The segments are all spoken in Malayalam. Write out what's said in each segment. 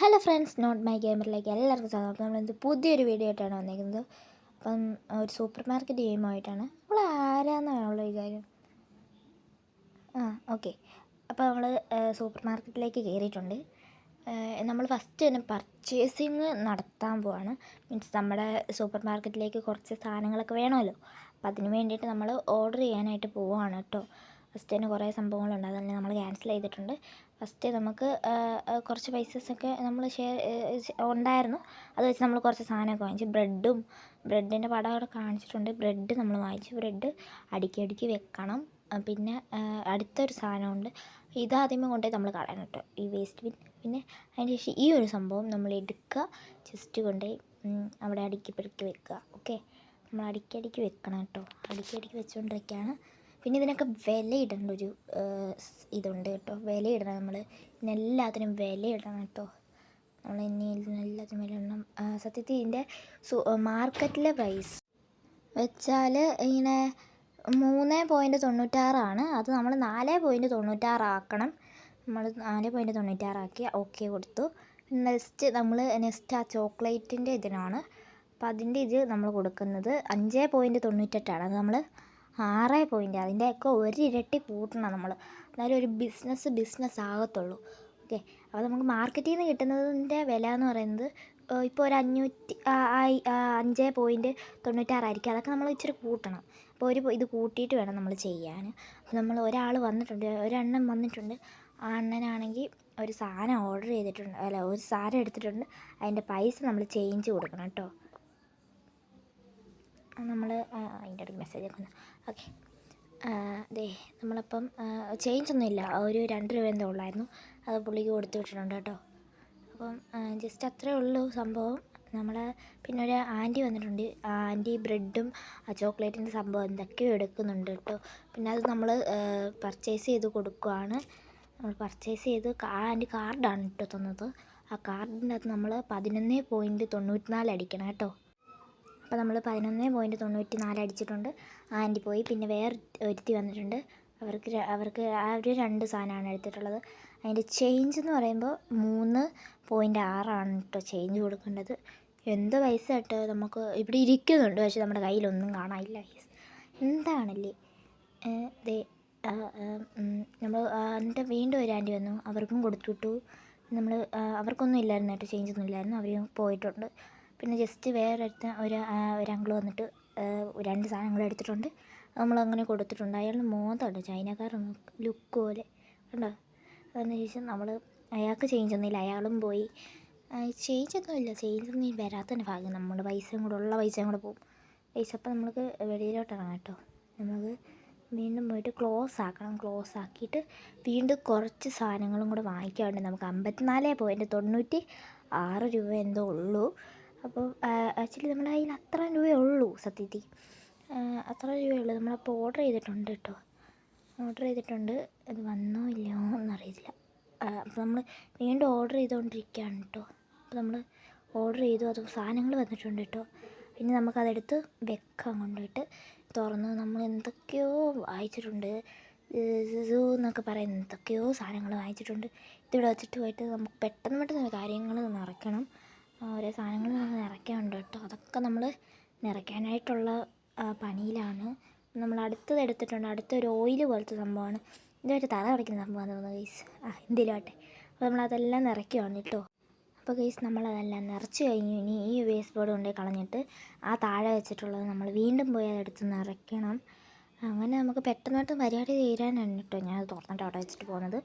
ഹലോ ഫ്രണ്ട്സ്, നോട്ട് മൈ ഗെയിമറിലേക്ക് എല്ലാവർക്കും സ്വാഗതം. നമ്മളിത് പുതിയൊരു വീഡിയോ ആയിട്ടാണ് വന്നിരിക്കുന്നത്. അപ്പം ഒരു സൂപ്പർ മാർക്കറ്റ് ഗെയിമായിട്ടാണ്. നമ്മൾ ആരാന്നാണുള്ള വിചാരം. ഓക്കെ. അപ്പോൾ നമ്മൾ സൂപ്പർ മാർക്കറ്റിലേക്ക് കയറിയിട്ടുണ്ട്. നമ്മൾ ഫസ്റ്റ് തന്നെ പർച്ചേസിങ് നടത്താൻ പോവാണ്. മീൻസ് നമ്മുടെ സൂപ്പർ മാർക്കറ്റിലേക്ക് കുറച്ച് സാധനങ്ങളൊക്കെ വേണമല്ലോ. അപ്പോൾ അതിന് വേണ്ടിയിട്ട് നമ്മൾ ഓർഡർ ചെയ്യാനായിട്ട് പോവുകയാണ് കേട്ടോ. ഫസ്റ്റ് തന്നെ കുറേ സംഭവങ്ങളുണ്ട്, അതെല്ലാം നമ്മൾ ക്യാൻസൽ ചെയ്തിട്ടുണ്ട്. ഫസ്റ്റ് നമുക്ക് കുറച്ച് പൈസസൊക്കെ നമ്മൾ ഉണ്ടായിരുന്നു. അത് വെച്ച് നമ്മൾ കുറച്ച് സാധനമൊക്കെ വാങ്ങിച്ചു. ബ്രെഡിൻ്റെ പടം അവിടെ കാണിച്ചിട്ടുണ്ട്. ബ്രെഡ് നമ്മൾ വാങ്ങിച്ചു. ബ്രെഡ് അടുക്കി വെക്കണം. പിന്നെ അടുത്തൊരു സാധനമുണ്ട്. ഇതാദ്യമേ കൊണ്ടുപോയി നമ്മൾ കളയണം കേട്ടോ, ഈ വേസ്റ്റ് ബിൻ. പിന്നെ അതിന് ശേഷം ഈ ഒരു സംഭവം നമ്മൾ എടുക്കുക, ജസ്റ്റ് കൊണ്ടുപോയി അവിടെ അടുക്കി പെറുക്കി വെക്കുക. ഓക്കെ, നമ്മൾ അടുക്കി വെക്കണം കേട്ടോ. അടുക്കി വെച്ചുകൊണ്ടിരിക്കുകയാണ്. പിന്നെ ഇതിനൊക്കെ വിലയിടേണ്ട ഒരു ഇതുണ്ട് കേട്ടോ. വിലയിടണം നമ്മൾ. ഇതിനെല്ലാത്തിനും വിലയിടണം കേട്ടോ. നമ്മൾ ഇനി ഇതിനെല്ലാത്തിനും വിലയിടണം. സത്യത്തിൽ ഇതിൻ്റെ മാർക്കറ്റിലെ പ്രൈസ് വെച്ചാൽ ഇങ്ങനെ 3.96 അത് നമ്മൾ 4.96 ആക്കണം. നമ്മൾ 4.96 ഓക്കെ കൊടുത്തു. നെക്സ്റ്റ് ആ ചോക്ലേറ്റിൻ്റെ ഇതിനാണ്. അപ്പോൾ അതിൻ്റെ ഇത് നമ്മൾ കൊടുക്കുന്നത് 5.98 അത് നമ്മൾ 6 അതിൻ്റെയൊക്കെ ഒരിരട്ടി കൂട്ടണം നമ്മൾ. എന്നാലും ഒരു ബിസിനസ് ആകത്തുള്ളൂ. ഓക്കെ. അപ്പോൾ നമുക്ക് മാർക്കറ്റിൽ നിന്ന് കിട്ടുന്നതിൻ്റെ വില എന്ന് പറയുന്നത് ഇപ്പോൾ ഒരു 5.96 ആയിരിക്കും. അതൊക്കെ നമ്മൾ ഇച്ചിരി കൂട്ടണം. അപ്പോൾ ഇത് കൂട്ടിയിട്ട് വേണം നമ്മൾ ചെയ്യാൻ. അപ്പോൾ നമ്മൾ ഒരെണ്ണം വന്നിട്ടുണ്ട്. ആ അണ്ണനാണെങ്കിൽ ഒരു സാധനം ഓർഡർ ചെയ്തിട്ടുണ്ട്, ഒരു സാധനം എടുത്തിട്ടുണ്ട്. അതിൻ്റെ പൈസ നമ്മൾ ചേഞ്ച് കൊടുക്കണം കേട്ടോ. നമ്മൾ അതിൻ്റെ ഇടയ്ക്ക് മെസ്സേജ് ആക്കുന്നു. ഓക്കെ. നമ്മളപ്പം ചേഞ്ച് ഒന്നുമില്ല, ഒരു 2 രൂപ എന്തോ ഉള്ളായിരുന്നു. അത് പുള്ളിക്ക് കൊടുത്തു വിട്ടിട്ടുണ്ട് കേട്ടോ. അപ്പം ജസ്റ്റ് അത്രയേ ഉള്ളൂ സംഭവം. പിന്നെ ഒരു ആൻറ്റി വന്നിട്ടുണ്ട്. ആൻറ്റി ബ്രെഡും ചോക്ലേറ്റിൻ്റെ സംഭവം എന്തൊക്കെയോ എടുക്കുന്നുണ്ട് കേട്ടോ. പിന്നെ അത് നമ്മൾ പർച്ചേസ് ചെയ്ത് കൊടുക്കുകയാണ്. നമ്മൾ പർച്ചേസ് ചെയ്ത് ആൻറ്റി കാർഡാണ് കേട്ടോ തന്നത്. ആ കാർഡിൻ്റെ അകത്ത് നമ്മൾ 11.94 അടിക്കണം കേട്ടോ. അപ്പോൾ നമ്മൾ 11.94 അടിച്ചിട്ടുണ്ട്. ആൻറ്റി പോയി. പിന്നെ ഒരുത്തി വന്നിട്ടുണ്ട്. അവർക്ക് അവർ 2 സാധനമാണ് എടുത്തിട്ടുള്ളത്. അതിൻ്റെ ചേഞ്ച് എന്ന് പറയുമ്പോൾ 3.6 കേട്ടോ ചേഞ്ച് കൊടുക്കേണ്ടത്. എന്ത് പൈസ കേട്ടോ. നമുക്ക് ഇവിടെ ഇരിക്കുന്നുണ്ട്, പക്ഷെ നമ്മുടെ കയ്യിലൊന്നും കാണാനില്ല. എന്താണല്ലേ നമ്മൾ എന്നിട്ട് വീണ്ടും ഒരു ആൻറ്റി വന്നു. അവർക്കും കൊടുത്തു വിട്ടു. നമ്മൾ അവർക്കൊന്നും ഇല്ലായിരുന്നു കേട്ടോ, ചേഞ്ച് ഒന്നും ഇല്ലായിരുന്നു. അവർ പോയിട്ടുണ്ട്. പിന്നെ ജസ്റ്റ് ഒരു അങ്കിൾ വന്നിട്ട് 2 സാധനങ്ങൾ എടുത്തിട്ടുണ്ട്. നമ്മളങ്ങനെ കൊടുത്തിട്ടുണ്ട്. അയാൾ മോന്തമുണ്ട്, ചൈനക്കാരൻ ലുക്ക് പോലെ കണ്ടോ. അതിന് ശേഷം അയാൾക്ക് ചേഞ്ച് ഒന്നുമില്ല, അയാളും പോയി. ചേഞ്ച് ഒന്നും വരാത്തതിൻ്റെ ഭാഗ്യം. നമ്മുടെ പൈസയും കൂടെ പോകും. അപ്പോൾ നമ്മൾക്ക് വെളിയിലോട്ടിറങ്ങാം കേട്ടോ. നമുക്ക് വീണ്ടും പോയിട്ട് ക്ലോസ് ആക്കിയിട്ട് വീണ്ടും കുറച്ച് സാധനങ്ങളും കൂടെ വാങ്ങിക്കാറുണ്ട്. നമുക്ക് 54.96 രൂപ എന്തോ ഉള്ളൂ. അപ്പോൾ ആക്ച്വലി നമ്മുടെ കയ്യിൽ അത്ര രൂപയേ ഉള്ളൂ. സത്യത്തിൽ അത്ര രൂപയേ ഉള്ളൂ. നമ്മളപ്പോൾ ഓർഡർ ചെയ്തിട്ടുണ്ട് കേട്ടോ. അത് വന്നോ ഇല്ലയോ എന്നറിയില്ല. അപ്പോൾ നമ്മൾ വീണ്ടും ഓർഡർ ചെയ്തുകൊണ്ടിരിക്കുകയാണ് കേട്ടോ. അപ്പോൾ നമ്മൾ ഓർഡർ ചെയ്തു, അത് സാധനങ്ങൾ വന്നിട്ടുണ്ട് കേട്ടോ. പിന്നെ നമുക്കതെടുത്ത് വെക്കാൻ കൊണ്ടുപോയിട്ട് തുറന്ന് നമ്മൾ എന്തൊക്കെയോ വായിച്ചിട്ടുണ്ട്. എന്നൊക്കെ പറയുന്ന എന്തൊക്കെയോ സാധനങ്ങൾ വാങ്ങിച്ചിട്ടുണ്ട്. ഇതിവിടെ വെച്ചിട്ട് പോയിട്ട് നമുക്ക് പെട്ടെന്ന് കാര്യങ്ങൾ നിറയ്ക്കണം. ഓരോ സാധനങ്ങൾ നമുക്ക് നിറയ്ക്കാനുണ്ട് കേട്ടോ. അതൊക്കെ നമ്മൾ നിറയ്ക്കാനായിട്ടുള്ള പണിയിലാണ്. നമ്മൾ അടുത്തത് എടുത്തിട്ടുണ്ട്. അടുത്തൊരു ഓയിൽ പോലത്തെ സംഭവമാണ്. ഇതൊരു തല അടയ്ക്കുന്ന സംഭവമാണ് തോന്നുന്നു ഗൈസ്. എന്തെങ്കിലും ആട്ടെ. അപ്പോൾ നമ്മളതെല്ലാം നിറയ്ക്കുകയാണ് കേട്ടോ. അപ്പോൾ ഗൈസ് നമ്മളതെല്ലാം നിറച്ച് കഴിഞ്ഞു. ഇനി ഈ വേസ്റ്റ് ബോർഡ് കൊണ്ടുപോയി കളഞ്ഞിട്ട് ആ താഴെ വെച്ചിട്ടുള്ളത് നമ്മൾ വീണ്ടും പോയി അതെടുത്ത് നിറയ്ക്കണം. അങ്ങനെ നമുക്ക് പെട്ടെന്ന് പരിപാടി തീരാനാണ് കേട്ടോ ഞാൻ അത് തുറന്നിട്ട് അവിടെ വെച്ചിട്ട് പോകുന്നത്.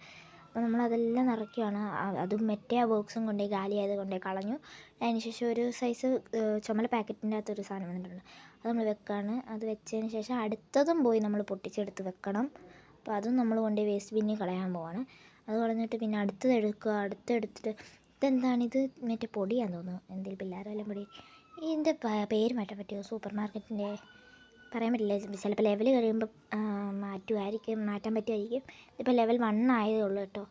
അപ്പോൾ നമ്മളതെല്ലാം നിറയ്ക്കുകയാണ്. അതും മറ്റേ ആ ബോക്സും കൊണ്ടുപോയി ഗാലിയായത് കൊണ്ടുപോയി കളഞ്ഞു. അതിന് ശേഷം ഒരു സൈസ് ചുമല പാക്കറ്റിൻ്റെ അകത്തൊരു സാധനം വന്നിട്ടുണ്ട്. അത് നമ്മൾ വെക്കുകയാണ്. അത് വെച്ചതിന് ശേഷം അടുത്തതും പോയി നമ്മൾ പൊട്ടിച്ചെടുത്ത് വെക്കണം. അപ്പോൾ അതും നമ്മൾ കൊണ്ടുപോയി വേസ്റ്റ് ബിന്നിൽ കളയാൻ പോവാണ്. അത് കളഞ്ഞിട്ട് പിന്നെ അടുത്തെടുത്തിട്ട് ഇതെന്താണിത്? മറ്റേ പൊടിയാന്ന് തോന്നുന്നു, എന്തെങ്കിലും പിള്ളേരെല്ലാം പൊടി. ഇതിൻ്റെ പേര് മാറ്റാൻ പറ്റുമോ? സൂപ്പർ മാർക്കറ്റിൻ്റെ പറയാൻ പറ്റില്ല. ചിലപ്പോൾ ലെവൽ കഴിയുമ്പോൾ മാറ്റാൻ പറ്റുമായിരിക്കും. ഇതിപ്പോൾ ലെവൽ 1 ആയതേ ഉള്ളൂ കേട്ടോ.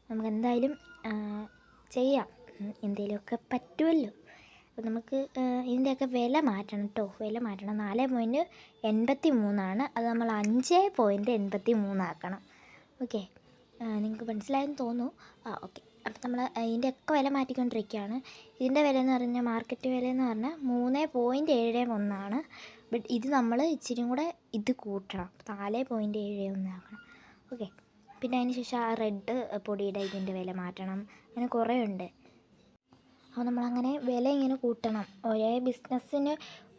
നമുക്ക് എന്തായാലും ചെയ്യാം, എന്തെങ്കിലുമൊക്കെ പറ്റുമല്ലോ. അപ്പോൾ നമുക്ക് ഇതിൻ്റെയൊക്കെ വില മാറ്റണം കേട്ടോ. 4.83 അത് നമ്മൾ 5.83 ആക്കണം. ഓക്കെ, നിങ്ങൾക്ക് മനസ്സിലായെന്ന് തോന്നുന്നു. ഓക്കെ. അപ്പം നമ്മൾ ഇതിൻ്റെയൊക്കെ വില മാറ്റിക്കൊണ്ടിരിക്കുകയാണ്. ഇതിൻ്റെ വില എന്ന് പറഞ്ഞാൽ മാർക്കറ്റ് വില എന്ന് പറഞ്ഞാൽ 3.71 ബട്ട് ഇത് നമ്മൾ ഇച്ചിരി കൂടെ ഇത് കൂട്ടണം, 4.71 ആക്കണം. ഓക്കെ. പിന്നെ അതിന് ശേഷം ആ റെഡ് പൊടിയുടെ ഇതിൻ്റെ വില മാറ്റണം. അങ്ങനെ കുറേ ഉണ്ട്. അപ്പോൾ നമ്മളങ്ങനെ വില ഇങ്ങനെ കൂട്ടണം. ഒരേ ബിസിനസ്സിന്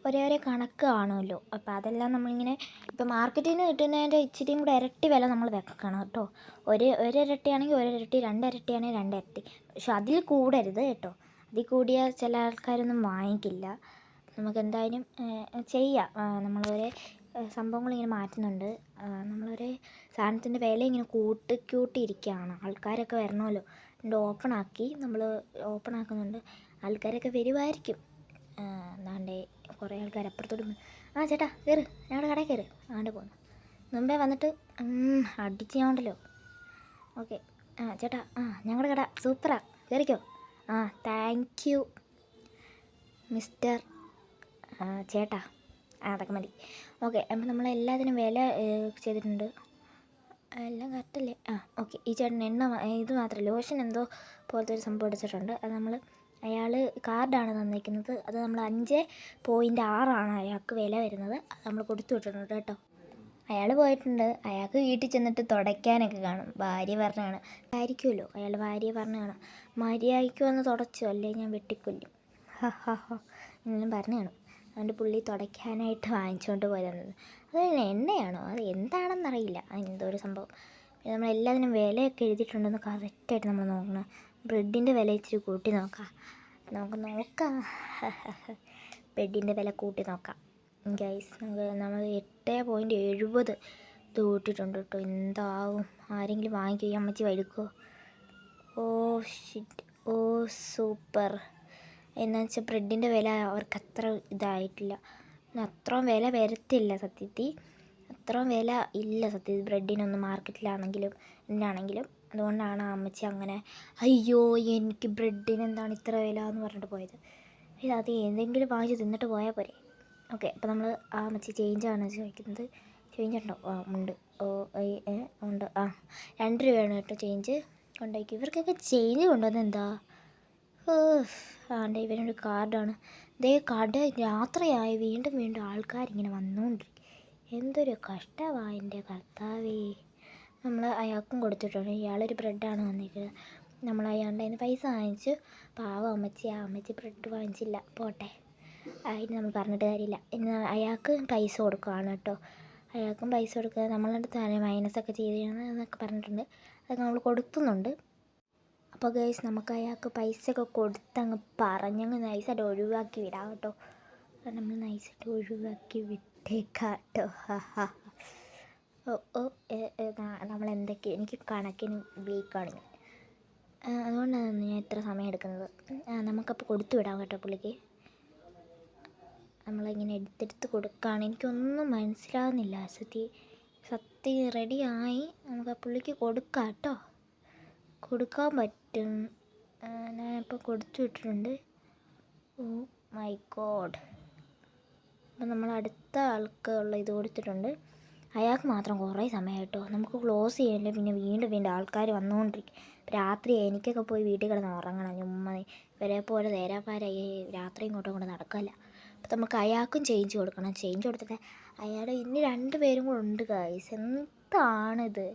ഒരേ കണക്ക് കാണുമല്ലോ. അപ്പോൾ അതെല്ലാം നമ്മളിങ്ങനെ ഇപ്പോൾ മാർക്കറ്റിൽ നിന്ന് കിട്ടുന്നതിൻ്റെ ഇച്ചിരിയും കൂടെ ഇരട്ടി വില നമ്മൾ വെക്കണം കേട്ടോ. ഒരിരട്ടിയാണെങ്കിൽ ഒരിരട്ടി, രണ്ടിരട്ടിയാണെങ്കിൽ രണ്ടിരട്ടി. പക്ഷെ അതിൽ കൂടരുത് കേട്ടോ. അതിൽ കൂടിയാൽ ചില ആൾക്കാരൊന്നും വാങ്ങിക്കില്ല. നമുക്കെന്തായാലും ചെയ്യാം. നമ്മളൊരേ സംഭവങ്ങളിങ്ങനെ മാറ്റുന്നുണ്ട്. നമ്മളൊരേ സാധനത്തിൻ്റെ വില ഇങ്ങനെ കൂട്ടിയിരിക്കുകയാണ്. ആൾക്കാരൊക്കെ വരണമല്ലോ. ഓപ്പണാക്കി, നമ്മൾ ഓപ്പണാക്കുന്നുണ്ട്. ആൾക്കാരൊക്കെ വരുമായിരിക്കും. എന്നാണ്ടേ കുറേ ആൾക്കാർ അപ്പുറത്തോട്ട് ചേട്ടാ കയറ്, ഞങ്ങളുടെ കടയിൽ കയറ്. അങ്ങോട്ട് പോകുന്നു. മുമ്പേ വന്നിട്ട് അടിച്ച് ഞാണ്ടല്ലോ. ഓക്കെ. ചേട്ടാ ഞങ്ങളുടെ കട സൂപ്പറാ, കയറിക്കോ. താങ്ക് യു മിസ്റ്റർ ചേട്ടാ. അതൊക്കെ മതി. ഓക്കെ. അപ്പം നമ്മളെല്ലാത്തിനും വില ചെയ്തിട്ടുണ്ട്. എല്ലാം കറക്റ്റല്ലേ? ഓക്കെ. ഈ ചേട്ടൻ എണ്ണ ഇത് മാത്രം ലോഷൻ എന്തോ പോലത്തെ ഒരു സംഭവം എടുത്തിട്ടുണ്ട്. അത് അയാൾ കാർഡാണ് തന്നിരിക്കുന്നത്. അത് നമ്മൾ 5.6 അയാൾക്ക് വില വരുന്നത്. അത് നമ്മൾ കൊടുത്തു വിട്ടിട്ടുണ്ട് കേട്ടോ. അയാൾ പോയിട്ടുണ്ട്. അയാൾക്ക് വീട്ടിൽ ചെന്നിട്ട് തുടയ്ക്കാനൊക്കെ കാണും. ഭാര്യ പറഞ്ഞാണ് ആയിരിക്കുമല്ലോ, അയാളുടെ ഭാര്യ പറഞ്ഞാണ് മര്യാദയ്ക്ക് വന്ന് തുടച്ചോ അല്ലേ ഞാൻ വെട്ടിക്കൊല്ലും എന്നെല്ലാം പറഞ്ഞാണ്. അതുകൊണ്ട് പുള്ളി തുടയ്ക്കാനായിട്ട് വാങ്ങിച്ചുകൊണ്ട് പോയത്. അത് എണ്ണയാണോ അത് എന്താണെന്നറിയില്ല, എന്തോ ഒരു സംഭവം. പിന്നെ നമ്മളെല്ലാത്തിനും വിലയൊക്കെ എഴുതിയിട്ടുണ്ടെന്ന് കറക്റ്റായിട്ട് നമ്മൾ നോക്കണം. ബ്രെഡിൻ്റെ വില ഇച്ചിരി കൂട്ടി നോക്കാം. ബ്രെഡിൻ്റെ വില കൂട്ടി നോക്കാം ഗൈസ്. നമ്മൾ 8.70 ഇത് കൂട്ടിയിട്ടുണ്ട് കേട്ടോ. എന്താവും? ആരെങ്കിലും വാങ്ങിക്കോ? ഈ അമ്മച്ചി വഴുക്കുമോ? ഷിറ്റ്. സൂപ്പർ. എന്നു വെച്ചാൽ ബ്രെഡിൻ്റെ വില അവർക്ക് അത്ര ഇതായിട്ടില്ല. അത്രയും വില വരത്തില്ല സത്യത്തിൽ. അത്രയും വില ഇല്ല സത്യത്തിൽ ബ്രെഡിനൊന്നും മാർക്കറ്റിലാണെങ്കിലും എന്നാണെങ്കിലും. അതുകൊണ്ടാണ് ആ അമ്മച്ചി അങ്ങനെ അയ്യോ എനിക്ക് ബ്രെഡിന് എന്താണ് ഇത്ര വില എന്ന് പറഞ്ഞിട്ട് പോയത്. അത് എന്തെങ്കിലും വാങ്ങിച്ച് തിന്നിട്ട് പോയാൽ പോരെ. ഓക്കെ. അപ്പോൾ നമ്മൾ ആ അമ്മച്ചി ചേഞ്ചാണ് ചോദിക്കുന്നത്. ചേഞ്ച് ഉണ്ടോ? ഉണ്ട്. ഉണ്ട്. 2 രൂപയാണ് കേട്ടോ ചേഞ്ച്. കൊണ്ടുപോയിക്കും. ഇവർക്കൊക്കെ ചേഞ്ച് കൊണ്ടുവന്നത് എന്താ? ഇവനൊരു കാർഡാണ്. ഇതേ കാർഡ് രാത്രിയായി വീണ്ടും ആൾക്കാരിങ്ങനെ വന്നുകൊണ്ടിരിക്കും. എന്തൊരു കഷ്ടമാണ് എൻ്റെ കർത്താവേ. നമ്മൾ അയാൾക്കും കൊടുത്തിട്ടുണ്ട്. ഇയാളൊരു ബ്രെഡാണ് വന്നിരിക്കുന്നത്. നമ്മൾ അയാളുടെ കയ്യിൽ നിന്ന് പൈസ വാങ്ങിച്ചു. പാവം അമ്മച്ചി, ആ അമ്മച്ചി ബ്രെഡ് വാങ്ങിച്ചില്ല, പോട്ടെ. അതിന് നമ്മൾ പറഞ്ഞിട്ട് കാര്യമില്ല. ഇനി അയാൾക്ക് പൈസ കൊടുക്കുകയാണ് കേട്ടോ. അയാൾക്കും പൈസ കൊടുക്കുക. നമ്മളടുത്ത് മൈനസൊക്കെ എന്നൊക്കെ പറഞ്ഞിട്ടുണ്ട്. അതൊക്കെ നമ്മൾ കൊടുക്കുന്നുണ്ട്. അപ്പോൾ ഗൈസ് നമുക്ക് അയാൾക്ക് പൈസയൊക്കെ കൊടുത്തങ്ങ് പറഞ്ഞങ്ങ് നൈസായിട്ട് ഒഴിവാക്കി വിടാം കേട്ടോ. നമ്മൾ നൈസായിട്ട് ഒഴിവാക്കി വിട്ടേക്കാം കേട്ടോ. നമ്മളെന്തൊക്കെ എനിക്ക് കണക്കിന് വീക്കാണ് ഞാൻ. അതുകൊണ്ടാണ് ഞാൻ ഇത്ര സമയം എടുക്കുന്നത്. നമുക്കപ്പോൾ കൊടുത്തു വിടാം കേട്ടോ പുള്ളിക്ക്. നമ്മളിങ്ങനെ എടുത്തെടുത്ത് കൊടുക്കുകയാണ്. എനിക്കൊന്നും മനസ്സിലാവുന്നില്ല സത്യം റെഡിയായി. നമുക്ക് ആ പുള്ളിക്ക് കൊടുക്കാം കേട്ടോ. കൊടുക്കാൻ പറ്റും. ഞാനിപ്പോൾ കൊടുത്തു വിട്ടിട്ടുണ്ട്. My God. അപ്പം നമ്മൾ അടുത്ത ആൾക്കുള്ള ഇത് കൊടുത്തിട്ടുണ്ട്. അയാൾക്ക് മാത്രം കുറേ സമയം കേട്ടോ. നമുക്ക് ക്ലോസ് ചെയ്യല്ലേ. പിന്നെ വീണ്ടും ആൾക്കാർ വന്നുകൊണ്ടിരിക്കും. രാത്രി എനിക്കൊക്കെ പോയി വീട്ടിൽ കിടന്ന് ഉറങ്ങണം. ചുമ്മാ ഇവരെ പോലെ നേരാപ്പാരായി രാത്രി ഇങ്ങോട്ടും കൊണ്ട് നടക്കില്ല. അപ്പം നമുക്ക് അയാൾക്കും ചേഞ്ച് കൊടുക്കണം. ചേഞ്ച് കൊടുത്തിട്ട് അയാൾ ഇനി 2 പേരും കൂടെ ഉണ്ട് ഗൈസ്. എന്താണിത്?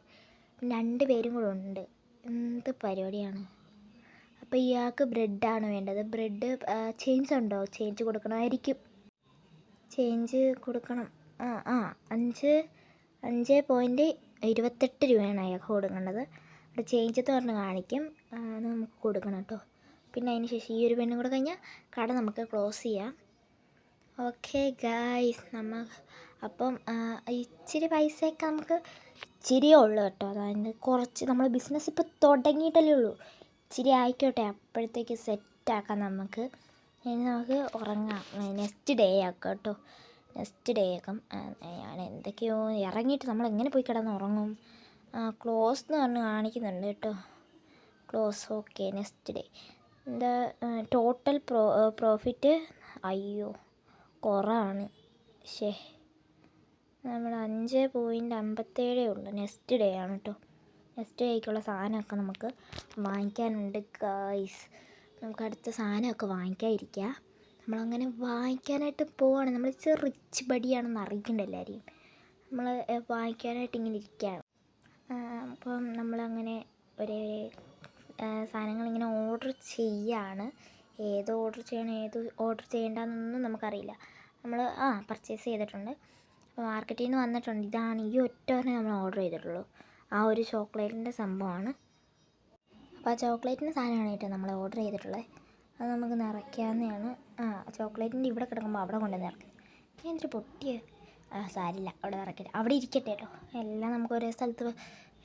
2 പേരും കൂടെ ഉണ്ട്. എന്ത് പരിപാടിയാണ്? അപ്പോൾ ഇയാൾക്ക് ബ്രെഡാണ് വേണ്ടത്. ബ്രെഡ് ചേഞ്ച് ഉണ്ടോ? ചേഞ്ച് കൊടുക്കണമായിരിക്കും. ചേഞ്ച് കൊടുക്കണം. 5.28 രൂപയാണ് അയാൾക്ക് കൊടുക്കേണ്ടത്. അവിടെ ചേഞ്ച് എന്ന് പറഞ്ഞ് കാണിക്കും. അത് നമുക്ക് കൊടുക്കണം കേട്ടോ. പിന്നെ അതിന് ശേഷം ഈ ഒരു പെണ്ണും കൂടെ കഴിഞ്ഞാൽ കട നമുക്ക് ക്ലോസ് ചെയ്യാം. Okay guys. അപ്പം ഇച്ചിരി പൈസയൊക്കെ നമുക്ക് ഇച്ചിരിയേ ഉള്ളൂ കേട്ടോ. അതായത് കുറച്ച് നമ്മൾ ബിസിനസ് ഇപ്പോൾ തുടങ്ങിയിട്ടല്ലേ ഉള്ളൂ. ഇച്ചിരി ആയിക്കോട്ടെ, അപ്പോഴത്തേക്ക് സെറ്റാക്കാം നമുക്ക്. ഇനി നമുക്ക് ഉറങ്ങാം. നെക്സ്റ്റ് ഡേ ആക്കാം കേട്ടോ. നെക്സ്റ്റ് ഡേ ആക്കാം. ഞാൻ എന്തൊക്കെയോ ഇറങ്ങിയിട്ട് നമ്മൾ എങ്ങനെ പോയി കിടന്ന് ഉറങ്ങും? ക്ലോസ് എന്ന് പറഞ്ഞ് കാണിക്കുന്നുണ്ട് കേട്ടോ. ക്ലോസ്. ഓക്കെ. നെക്സ്റ്റ് ഡേ എന്താ ടോട്ടൽ പ്രോഫിറ്റ്? അയ്യോ കുറവാണ്. നമ്മൾ 5.57 ഉള്ളൂ. നെക്സ്റ്റ് ഡേ ആണ് കേട്ടോ. നെക്സ്റ്റ് ഡേക്കുള്ള സാധനമൊക്കെ നമുക്ക് വാങ്ങിക്കാനുണ്ട് ഗൈസ്. നമുക്ക് അടുത്ത സാധനമൊക്കെ വാങ്ങിക്കാതിരിക്കുക. നമ്മളങ്ങനെ വാങ്ങിക്കാനായിട്ട് പോവുകയാണ്. നമ്മൾ ഇച്ചിരി റിച്ച് ബഡിയാണെന്ന് അറിയിക്കേണ്ട എല്ലാവരെയും. നമ്മൾ വാങ്ങിക്കാനായിട്ട് ഇങ്ങനെ ഇരിക്കുകയാണ്. അപ്പം നമ്മളങ്ങനെ ഒരേ സാധനങ്ങളിങ്ങനെ ഓർഡർ ചെയ്യാണ്. ഏത് ഓർഡർ ചെയ്യണം ഏത് ഓർഡർ ചെയ്യേണ്ടതെന്നൊന്നും നമുക്കറിയില്ല. നമ്മൾ പർച്ചേസ് ചെയ്തിട്ടുണ്ട്. അപ്പോൾ മാർക്കറ്റിൽ നിന്ന് വന്നിട്ടുണ്ട്. ഇതാണ് ഈ ഒറ്റനെ നമ്മൾ ഓർഡർ ചെയ്തിട്ടുള്ളൂ. ആ ഒരു ചോക്ലേറ്റിൻ്റെ സംഭവമാണ്. അപ്പോൾ ആ ചോക്ലേറ്റിൻ്റെ സാധനമാണ് കേട്ടോ നമ്മൾ ഓർഡർ ചെയ്തിട്ടുള്ളത്. അത് നമുക്ക് നിറയ്ക്കാവുന്നതാണ്. ചോക്ലേറ്റിൻ്റെ ഇവിടെ കിടക്കുമ്പോൾ അവിടെ കൊണ്ട് നിറയ്ക്കും. എന്തൊരു പൊട്ടിയ സാരില്ല, അവിടെ നിറയ്ക്കട്ടെ, അവിടെ ഇരിക്കട്ടെ കേട്ടോ. എല്ലാം നമുക്ക് ഒരേ സ്ഥലത്ത്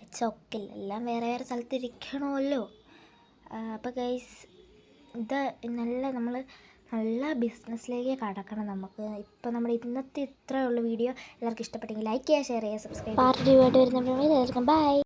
വെച്ചൊക്കില്ല, എല്ലാം വേറെ വേറെ സ്ഥലത്ത് ഇരിക്കണമല്ലോ. അപ്പോൾ ഗൈസ് ഇത് നമ്മൾ നല്ല ബിസിനസ്സിലേക്ക് കടക്കണം നമുക്ക്. ഇപ്പോൾ നമ്മുടെ ഇന്നത്തെ ഇത്രയുള്ള വീഡിയോ എല്ലാവർക്കും ഇഷ്ടപ്പെട്ടെങ്കിൽ ലൈക്ക് ചെയ്യുക, ഷെയർ ചെയ്യുക, സബ്സ്ക്രൈബ് ചെയ്യുക. പാർട്ട് 2 ആയിട്ട് വരുന്ന എല്ലാവർക്കും ബൈ.